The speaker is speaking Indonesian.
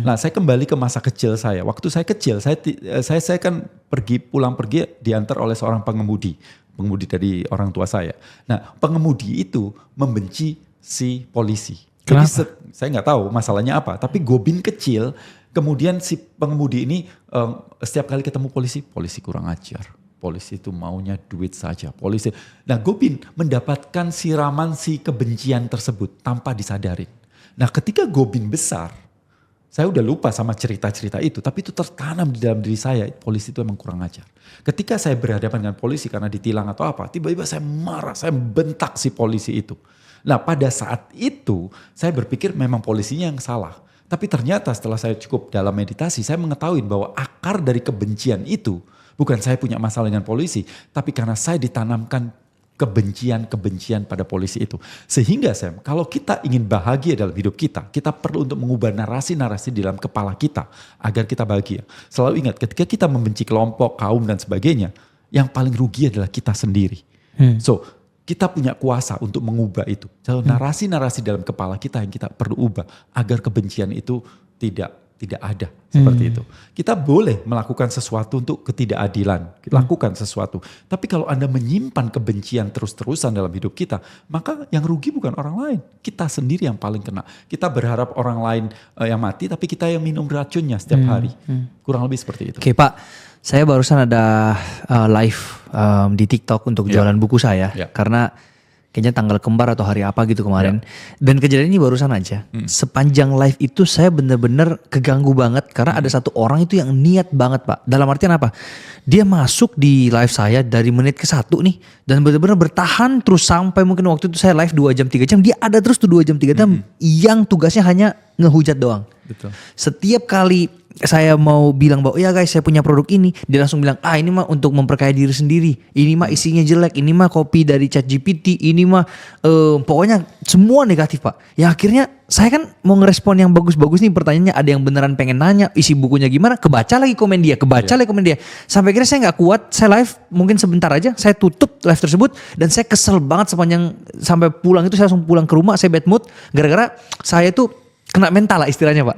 Nah, saya kembali ke masa kecil saya. Waktu saya kecil, saya kan pulang pergi diantar oleh seorang pengemudi dari orang tua saya. Nah, pengemudi itu membenci si polisi. Jadi saya nggak tahu masalahnya apa. Tapi Gobin kecil, kemudian si pengemudi ini setiap kali ketemu polisi kurang ajar. Polisi itu maunya duit saja. Polisi. Nah, Gobin mendapatkan siraman si kebencian tersebut tanpa disadarin. Nah, ketika Gobin besar, saya udah lupa sama cerita-cerita itu, tapi itu tertanam di dalam diri saya, polisi itu emang kurang ajar. Ketika saya berhadapan dengan polisi karena ditilang atau apa, tiba-tiba saya marah, saya bentak si polisi itu. Nah, pada saat itu saya berpikir memang polisinya yang salah. Tapi ternyata setelah saya cukup dalam meditasi, saya mengetahui bahwa akar dari kebencian itu bukan saya punya masalah dengan polisi, tapi karena saya ditanamkan kebencian pada polisi itu. Sehingga Sam, kalau kita ingin bahagia dalam hidup kita perlu untuk mengubah narasi-narasi di dalam kepala kita agar kita bahagia. Selalu ingat, ketika kita membenci kelompok, kaum dan sebagainya, yang paling rugi adalah kita sendiri. So, kita punya kuasa untuk mengubah itu. So, narasi-narasi dalam kepala kita yang kita perlu ubah agar kebencian itu tidak ada seperti itu. Kita boleh melakukan sesuatu untuk ketidakadilan, lakukan sesuatu. Tapi kalau Anda menyimpan kebencian terus-terusan dalam hidup kita, maka yang rugi bukan orang lain, kita sendiri yang paling kena. Kita berharap orang lain yang mati, tapi kita yang minum racunnya setiap hari. Kurang lebih seperti itu. Oke Pak, saya barusan ada live di TikTok untuk jualan buku saya, karena kayaknya tanggal kembar atau hari apa gitu kemarin. Dan kejadian ini barusan aja. Sepanjang live itu saya bener-bener keganggu banget. Karena ada satu orang itu yang niat banget Pak. Dalam artian apa? Dia masuk di live saya dari menit ke-1 nih. Dan bener-bener bertahan terus sampai mungkin waktu itu saya live 2 jam 3 jam. Dia ada terus tuh 2 jam 3 jam yang tugasnya hanya ngehujat doang. Betul. Setiap kali saya mau bilang bahwa ya guys saya punya produk ini, dia langsung bilang ini mah untuk memperkaya diri sendiri, ini mah isinya jelek, ini mah copy dari ChatGPT, ini mah pokoknya semua negatif Pak. Ya akhirnya saya kan mau ngerespon yang bagus-bagus nih, pertanyaannya ada yang beneran pengen nanya isi bukunya gimana, kebaca lagi komen dia, sampai akhirnya saya nggak kuat, saya live mungkin sebentar aja, saya tutup live tersebut dan saya kesel banget sampai pulang itu saya langsung pulang ke rumah, saya bad mood gara-gara saya tuh kena mental lah istilahnya Pak.